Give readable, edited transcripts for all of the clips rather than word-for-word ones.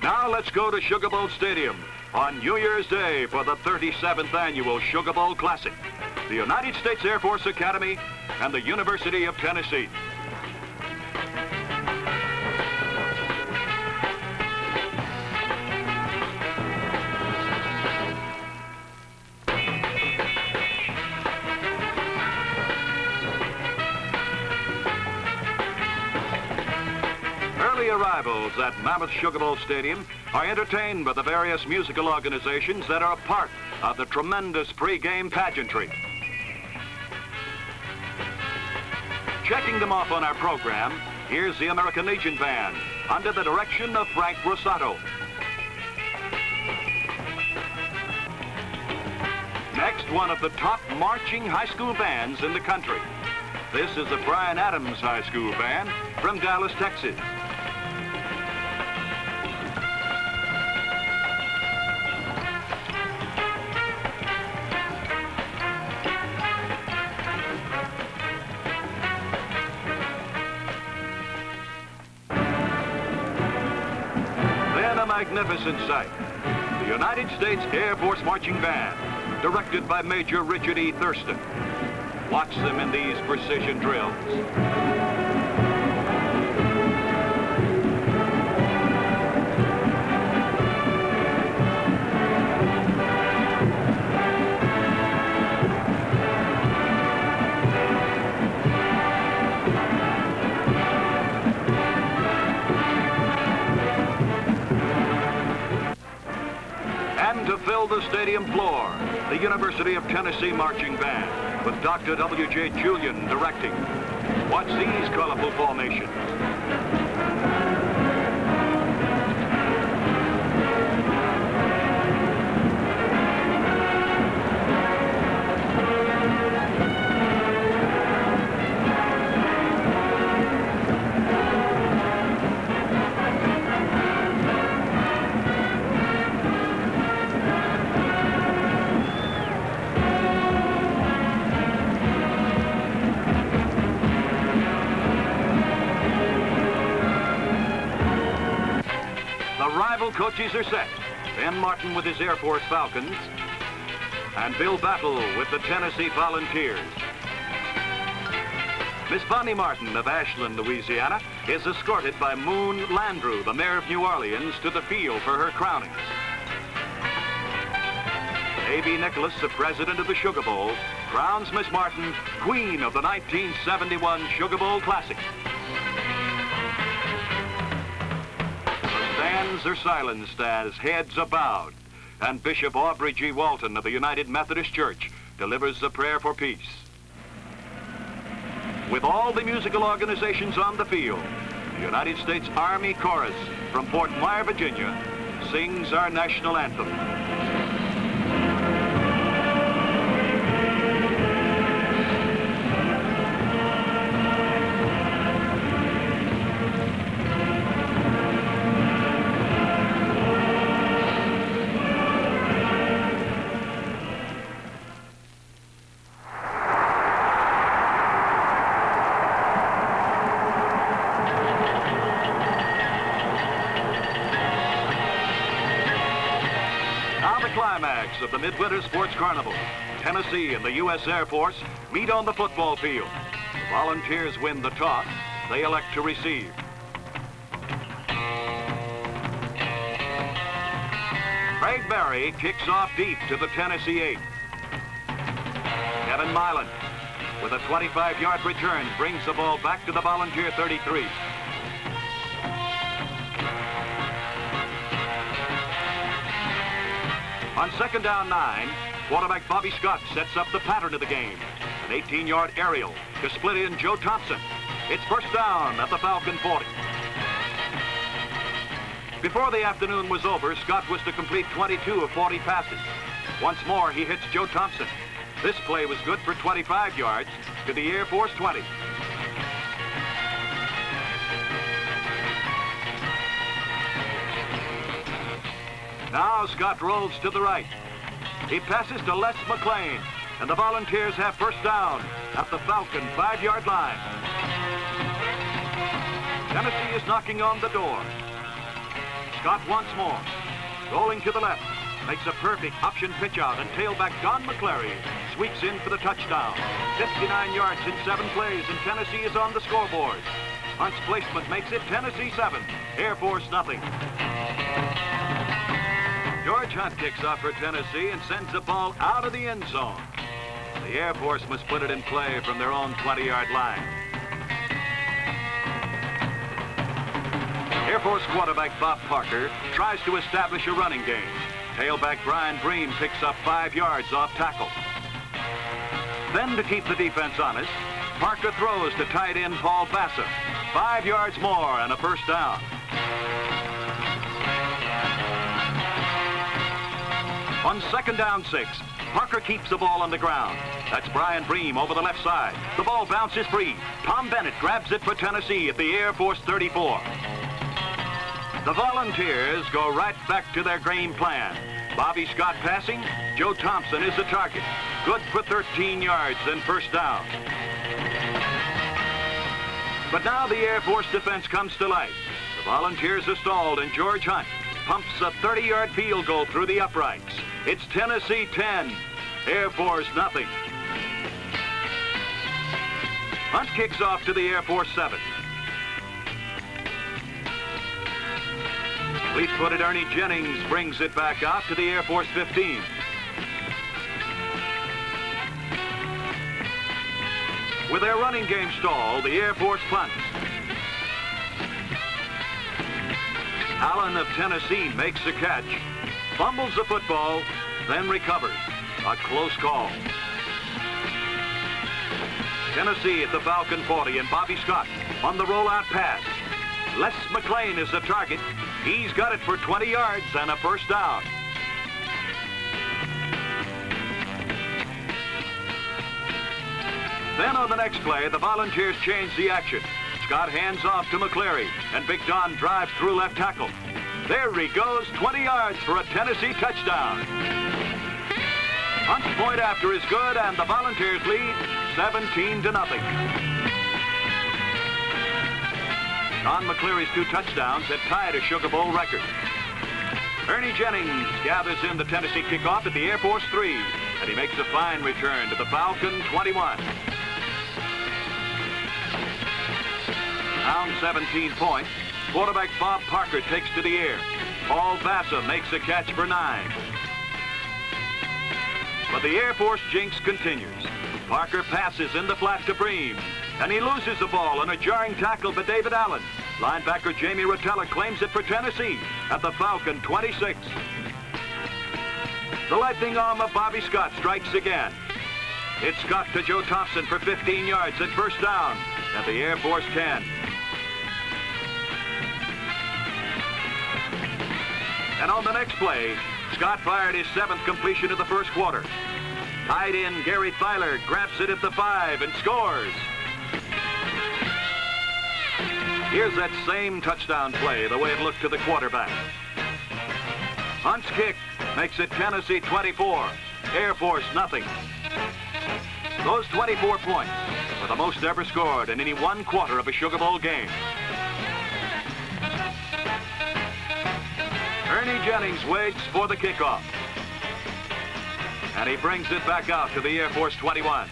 Now let's go to Sugar Bowl Stadium on New Year's Day for the 37th Annual Sugar Bowl Classic. The United States Air Force Academy and the University of Tennessee. Early arrivals at Mammoth Sugar Bowl Stadium are entertained by the various musical organizations that are a part of the tremendous pre-game pageantry. Checking them off on our program, here's the American Legion Band under the direction of Frank Rosato. Next, one of the top marching high school bands in the country. This is the Bryan Adams High School Band from Dallas, Texas. Magnificent sight. The United States Air Force Marching Band, directed by Major Richard E. Thurston. Watch them in these precision drills. To fill the stadium floor, the University of Tennessee Marching Band with Dr. W.J. Julian directing. Watch these colorful formations. Rival coaches are set. Ben Martin with his Air Force Falcons and Bill Battle with the Tennessee Volunteers. Miss Bonnie Martin of Ashland, Louisiana, is escorted by Moon Landrew, the mayor of New Orleans, to the field for her crowning. A.B. Nicholas, the president of the Sugar Bowl, crowns Miss Martin queen of the 1971 Sugar Bowl Classic. Stands are silenced as heads are bowed, and Bishop Aubrey G. Walton of the United Methodist Church delivers the prayer for peace. With all the musical organizations on the field, the United States Army Chorus from Fort Myer, Virginia, sings our national anthem. Climax of the Midwinter Sports Carnival. Tennessee and the U.S. Air Force meet on the football field. The Volunteers win the toss. They elect to receive. Craig Berry kicks off deep to the Tennessee 8. Kevin Milan with a 25-yard return brings the ball back to the Volunteer 33. On second down 9, quarterback Bobby Scott sets up the pattern of the game. An 18-yard aerial to split in Joe Thompson. It's first down at the Falcon 40. Before the afternoon was over, Scott was to complete 22 of 40 passes. Once more, he hits Joe Thompson. This play was good for 25 yards to the Air Force 20. Now Scott rolls to the right. He passes to Les McLean, and the Volunteers have first down at the Falcon 5-yard line. Tennessee is knocking on the door. Scott once more. Rolling to the left. Makes a perfect option pitch out, and tailback Don McLeary sweeps in for the touchdown. 59 yards in 7 plays, and Tennessee is on the scoreboard. Hunt's placement makes it Tennessee 7, Air Force nothing. George Hunt kicks off for Tennessee and sends the ball out of the end zone. The Air Force must put it in play from their own 20-yard line. Air Force quarterback Bob Parker tries to establish a running game. Tailback Brian Bream picks up 5 yards off tackle. Then to keep the defense honest, Parker throws to tight end Paul Bassa. 5 yards more and a first down. On 2nd down 6, Parker keeps the ball on the ground. That's Brian Bream over the left side. The ball bounces free. Tom Bennett grabs it for Tennessee at the Air Force 34. The Volunteers go right back to their game plan. Bobby Scott passing. Joe Thompson is the target. Good for 13 yards and first down. But now the Air Force defense comes to life. The Volunteers are stalled, and George Hunt pumps a 30-yard field goal through the uprights. It's Tennessee 10, Air Force nothing. Hunt kicks off to the Air Force 7. Fleet-footed Ernie Jennings brings it back out to the Air Force 15. With their running game stalled, the Air Force punts. Allen of Tennessee makes the catch, fumbles the football, then recovers. A close call. Tennessee at the Falcon 40, and Bobby Scott on the rollout pass. Les McLean is the target. He's got it for 20 yards and a first down. Then on the next play, the Volunteers change the action. Scott hands off to McLeary, and Big Don drives through left tackle. There he goes, 20 yards for a Tennessee touchdown. Hunt's point after is good, and the Volunteers lead 17-0. Don McLeary's 2 touchdowns have tied a Sugar Bowl record. Ernie Jennings gathers in the Tennessee kickoff at the Air Force 3, and he makes a fine return to the Falcon 21. Down 17 points, quarterback Bob Parker takes to the air. Paul Bassa makes a catch for 9. But the Air Force jinx continues. Parker passes in the flat to Bream, and he loses the ball on a jarring tackle by David Allen. Linebacker Jamie Rotella claims it for Tennessee at the Falcon 26. The lightning arm of Bobby Scott strikes again. It's Scott to Joe Thompson for 15 yards and first down at the Air Force 10. And on the next play, Scott fired his 7th completion of the first quarter. Tight end Gary Theiler grabs it at the 5 and scores. Here's that same touchdown play, the way it looked to the quarterback. Hunt's kick makes it Tennessee 24, Air Force nothing. Those 24 points were the most ever scored in any one quarter of a Sugar Bowl game. Ernie Jennings waits for the kickoff. And he brings it back out to the Air Force 21.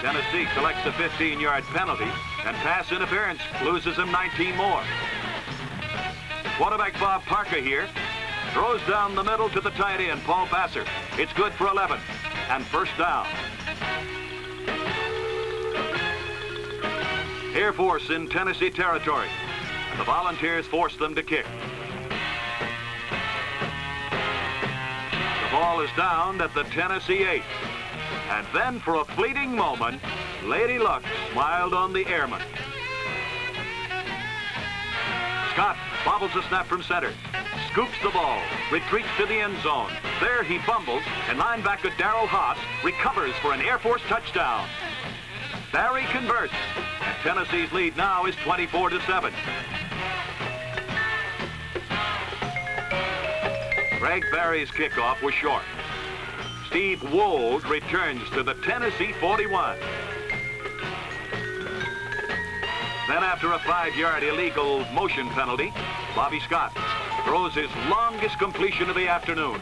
Tennessee collects a 15-yard penalty, and pass interference loses him 19 more. Quarterback Bob Parker here throws down the middle to the tight end, Paul Bassa. It's good for 11 and first down. Air Force in Tennessee territory. The Volunteers force them to kick. The ball is down at the Tennessee 8. And then for a fleeting moment, Lady Luck smiled on the airman. Scott bobbles a snap from center, scoops the ball, retreats to the end zone. There he fumbles, and linebacker Darrell Haas recovers for an Air Force touchdown. Barry converts, and Tennessee's lead now is 24-7. Greg Barry's kickoff was short. Steve Wold returns to the Tennessee 41. Then after a 5-yard illegal motion penalty, Bobby Scott throws his longest completion of the afternoon.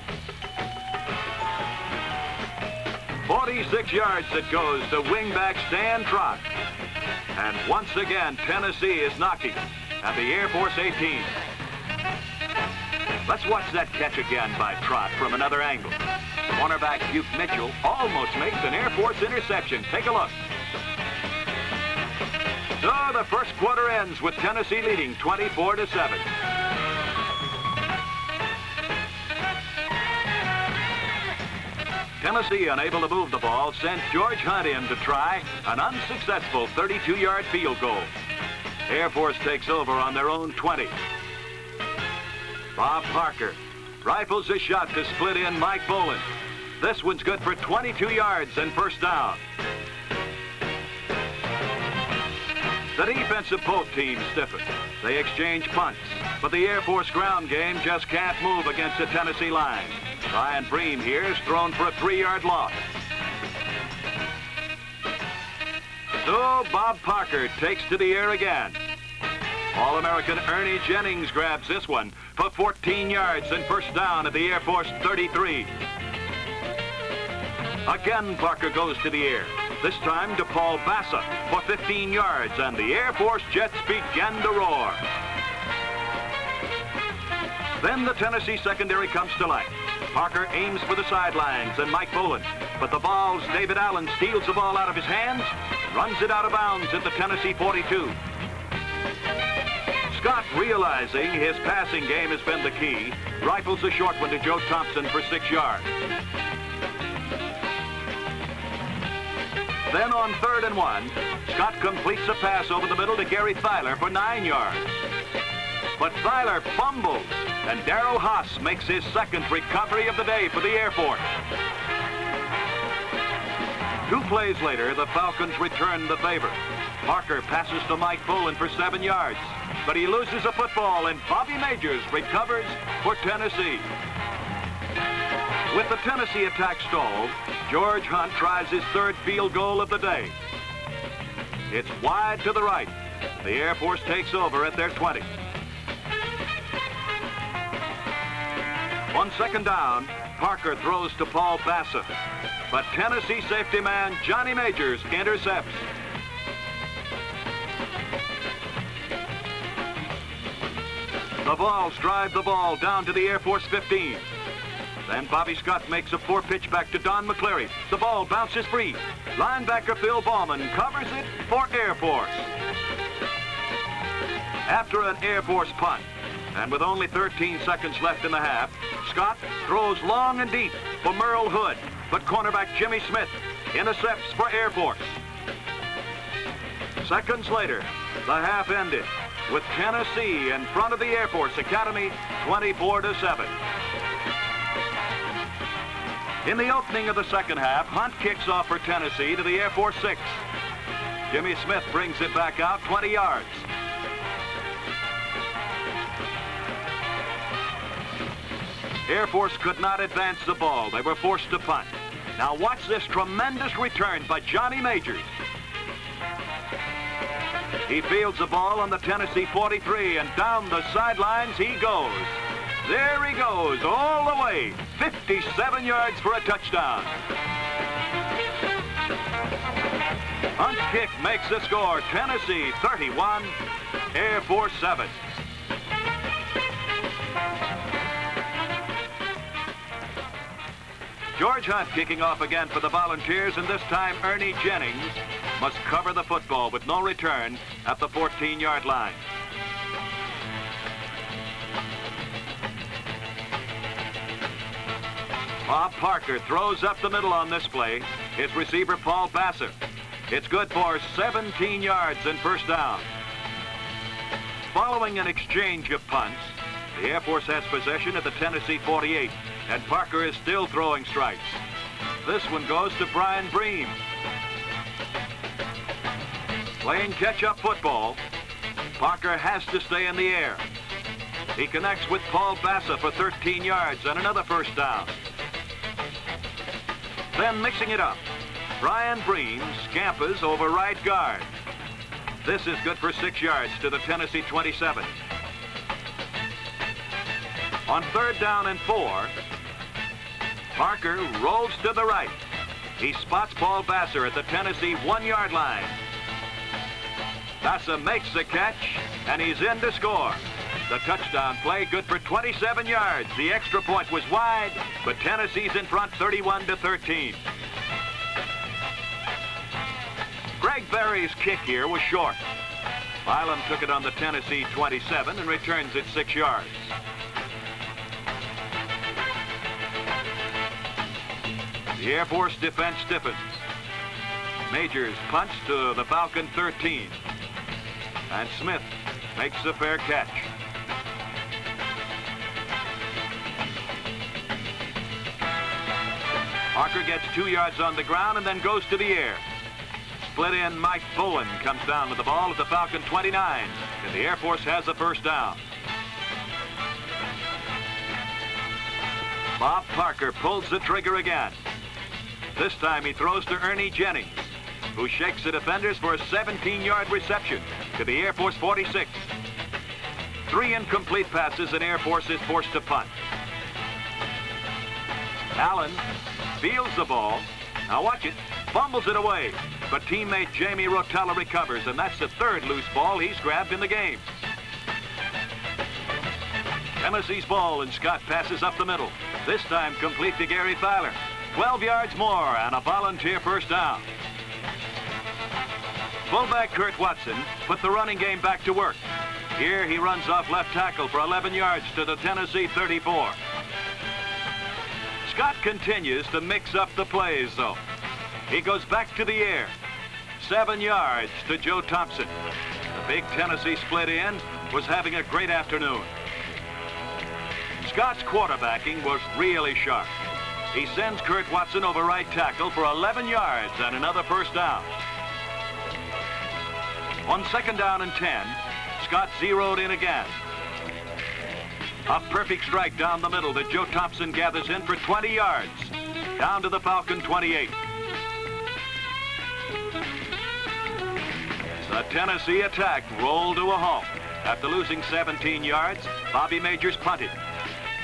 46 yards it goes to wingback Stan Trott. And once again, Tennessee is knocking at the Air Force 18. Let's watch that catch again by Trott from another angle. Cornerback Duke Mitchell almost makes an Air Force interception. Take a look. So the first quarter ends with Tennessee leading 24-7. Tennessee, unable to move the ball, sent George Hunt in to try an unsuccessful 32-yard field goal. Air Force takes over on their own 20. Bob Parker rifles a shot to split in Mike Boland. This one's good for 22 yards and first down. The defense of both teams stiffen. They exchange punts, but the Air Force ground game just can't move against the Tennessee line. Brian Bream here is thrown for a 3-yard loss. So Bob Parker takes to the air again. All-American Ernie Jennings grabs this one for 14 yards and first down at the Air Force 33. Again, Parker goes to the air, this time to Paul Bassa for 15 yards, and the Air Force jets begin to roar. Then the Tennessee secondary comes to life. Parker aims for the sidelines and Mike Boland, but the Vols' David Allen steals the ball out of his hands, runs it out of bounds at the Tennessee 42. Scott, realizing his passing game has been the key, rifles a short one to Joe Thompson for 6 yards. Then on 3rd and 1, Scott completes a pass over the middle to Gary Theiler for 9 yards. But Theiler fumbles, and Darrow Haas makes his second recovery of the day for the Air Force. 2 plays later, the Falcons return the favor. Parker passes to Mike Boland for 7 yards, but he loses a football, and Bobby Majors recovers for Tennessee. With the Tennessee attack stalled, George Hunt tries his 3rd field goal of the day. It's wide to the right. The Air Force takes over at their 20. On 2nd down, Parker throws to Paul Bassa, but Tennessee safety man Johnny Majors intercepts. The Vols drive the ball down to the Air Force 15. Then Bobby Scott makes a poor pitch back to Don McLeary. The ball bounces free. Linebacker Phil Bauman covers it for Air Force. After an Air Force punt, and with only 13 seconds left in the half, Scott throws long and deep for Merle Hood, but cornerback Jimmy Smith intercepts for Air Force. Seconds later, the half ended with Tennessee in front of the Air Force Academy, 24-7. In the opening of the second half, Hunt kicks off for Tennessee to the Air Force 6. Jimmy Smith brings it back out 20 yards. Air Force could not advance the ball. They were forced to punt. Now watch this tremendous return by Johnny Majors. He fields the ball on the Tennessee 43, and down the sidelines he goes. There he goes, all the way, 57 yards for a touchdown. Hunt's kick makes the score, Tennessee 31, Air Force 7. George Hunt kicking off again for the Volunteers, and this time Ernie Jennings must cover the football with no return at the 14-yard line. Bob Parker throws up the middle on this play. His receiver, Paul Bassa. It's good for 17 yards and first down. Following an exchange of punts, the Air Force has possession at the Tennessee 48, and Parker is still throwing strikes. This one goes to Brian Bream. Playing catch-up football, Parker has to stay in the air. He connects with Paul Bassa for 13 yards and another first down. Then mixing it up, Brian Bream scampers over right guard. This is good for 6 yards to the Tennessee 27. On 3rd down and 4, Parker rolls to the right. He spots Paul Vassar at the Tennessee 1-yard line. Vassar makes the catch, and he's in to score. The touchdown play good for 27 yards. The extra point was wide, but Tennessee's in front 31-13. Greg Berry's kick here was short. Milam took it on the Tennessee 27 and returns it 6 yards. The Air Force defense stiffens. Majors punts to the Falcon 13. And Smith makes the fair catch. Parker gets 2 yards on the ground and then goes to the air. Split in Mike Bowen comes down with the ball at the Falcon 29. And the Air Force has a first down. Bob Parker pulls the trigger again. This time he throws to Ernie Jennings, who shakes the defenders for a 17-yard reception to the Air Force 46. 3 incomplete passes and Air Force is forced to punt. Allen fields the ball. Now watch it. Fumbles it away. But teammate Jamie Rotella recovers, and that's the 3rd loose ball he's grabbed in the game. Tennessee's ball, and Scott passes up the middle. This time complete to Gary Theiler. 12 yards more and a volunteer first down. Fullback Kurt Watson put the running game back to work. Here he runs off left tackle for 11 yards to the Tennessee 34. Scott continues to mix up the plays, though. He goes back to the air. 7 yards to Joe Thompson. The big Tennessee split end was having a great afternoon. Scott's quarterbacking was really sharp. He sends Kurt Watson over right tackle for 11 yards and another first down. On 2nd down and 10, Scott zeroed in again. A perfect strike down the middle that Joe Thompson gathers in for 20 yards. Down to the Falcon 28. The Tennessee attack rolled to a halt. After losing 17 yards, Bobby Majors punted.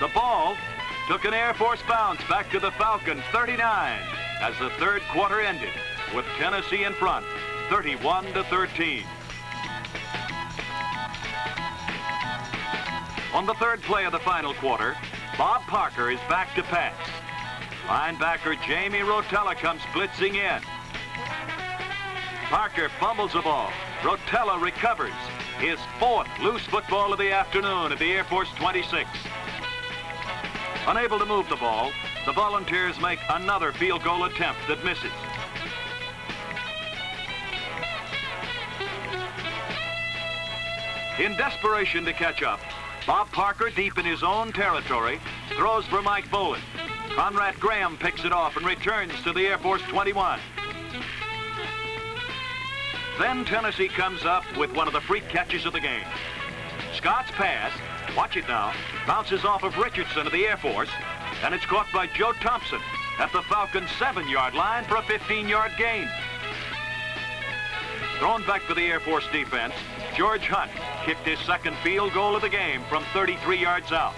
The ball took an Air Force bounce back to the Falcon 39 as the 3rd quarter ended with Tennessee in front, 31-13. On the 3rd play of the final quarter, Bob Parker is back to pass. Linebacker Jamie Rotella comes blitzing in. Parker fumbles the ball. Rotella recovers. His 4th loose football of the afternoon at the Air Force 26. Unable to move the ball, the Volunteers make another field goal attempt that misses. In desperation to catch up, Bob Parker, deep in his own territory, throws for Mike Bowen. Conrad Graham picks it off and returns to the Air Force 21. Then Tennessee comes up with one of the freak catches of the game. Scott's pass, watch it now, bounces off of Richardson of the Air Force, and it's caught by Joe Thompson at the Falcon 7-yard line for a 15-yard gain. Thrown back for the Air Force defense, George Hunt kicked his 2nd field goal of the game from 33 yards out.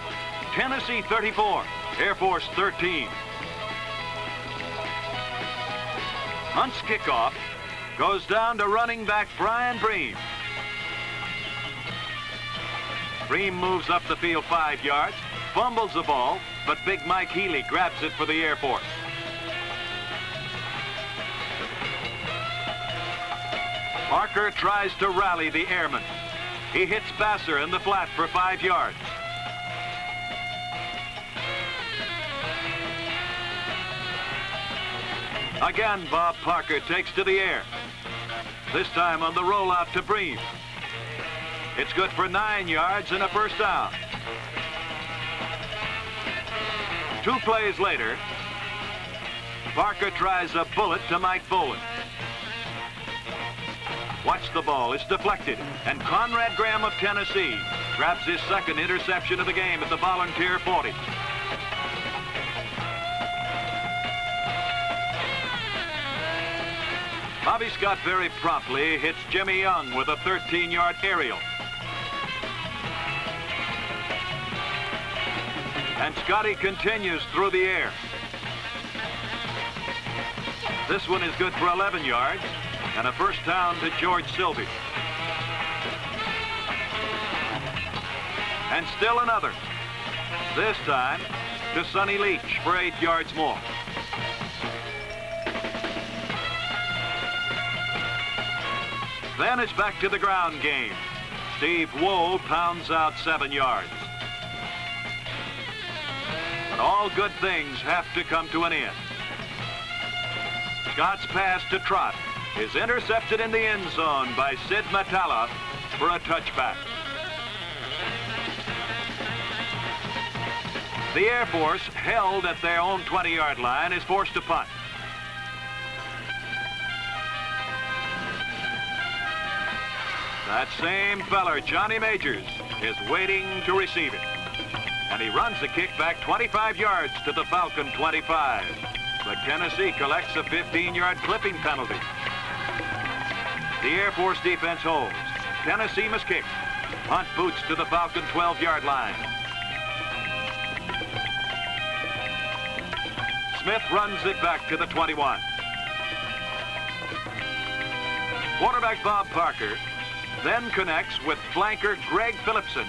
Tennessee 34, Air Force 13. Hunt's kickoff goes down to running back Brian Bream. Bream moves up the field 5 yards, fumbles the ball, but Big Mike Healy grabs it for the Air Force. Parker tries to rally the airman. He hits Vassar in the flat for 5 yards. Again, Bob Parker takes to the air. This time on the rollout to Bream. It's good for 9 yards and a first down. 2 plays later, Parker tries a bullet to Mike Bowen. Watch the ball. It's deflected. And Conrad Graham of Tennessee grabs his 2nd interception of the game at the Volunteer 40. Bobby Scott very promptly hits Jimmy Young with a 13-yard aerial. And Scotty continues through the air. This one is good for 11 yards and a first down to George Sylvie. And still another. This time to Sonny Leach for 8 yards more. Then it's back to the ground game. Steve Wohl pounds out 7 yards. But all good things have to come to an end. Scott's pass to Trott is intercepted in the end zone by Sid Matala for a touchback. The Air Force, held at their own 20-yard line, is forced to punt. That same feller, Johnny Majors, is waiting to receive it. And he runs the kick back 25 yards to the Falcon 25. But Tennessee collects a 15-yard clipping penalty. The Air Force defense holds. Tennessee must kick. Punt boots to the Falcon 12-yard line. Smith runs it back to the 21. Quarterback Bob Parker then connects with flanker Greg Phillipson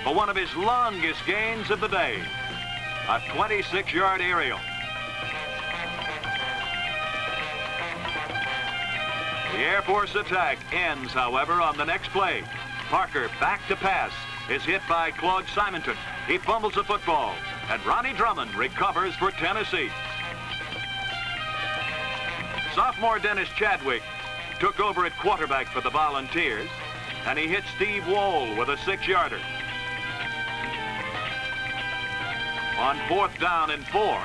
for one of his longest gains of the day, a 26-yard aerial. The Air Force attack ends, however, on the next play. Parker, back to pass, is hit by Claude Simonton. He fumbles the football, and Ronnie Drummond recovers for Tennessee. Sophomore Dennis Chadwick took over at quarterback for the Volunteers, and he hit Steve Wohl with a 6-yarder. On 4th down and 4,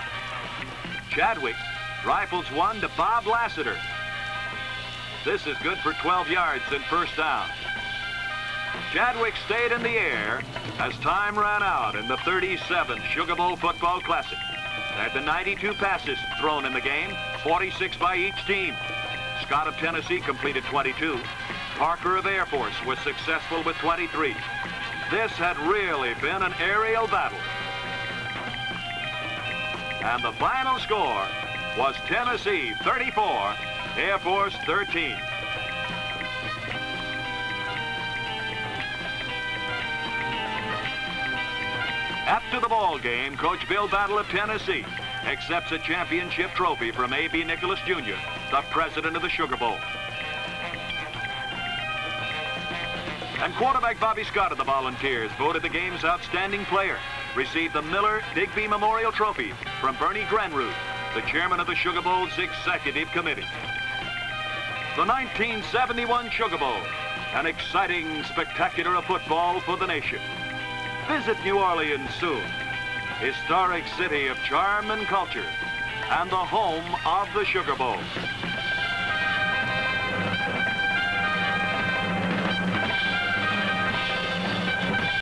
Chadwick rifles one to Bob Lassiter. This is good for 12 yards and first down. Chadwick stayed in the air as time ran out in the 37th Sugar Bowl Football Classic. There had been 92 passes thrown in the game, 46 by each team. Scott of Tennessee completed 22. Parker of Air Force was successful with 23. This had really been an aerial battle. And the final score was Tennessee 34, Air Force 13. After the ball game, Coach Bill Battle of Tennessee accepts a championship trophy from A.B. Nicholas Jr., the president of the Sugar Bowl. And quarterback Bobby Scott of the Volunteers, voted the game's outstanding player, received the Miller Digby Memorial Trophy from Bernie Granruth, the chairman of the Sugar Bowl's executive committee. The 1971 Sugar Bowl, an exciting spectacular of football for the nation. Visit New Orleans soon, historic city of charm and culture, and the home of the Sugar Bowl.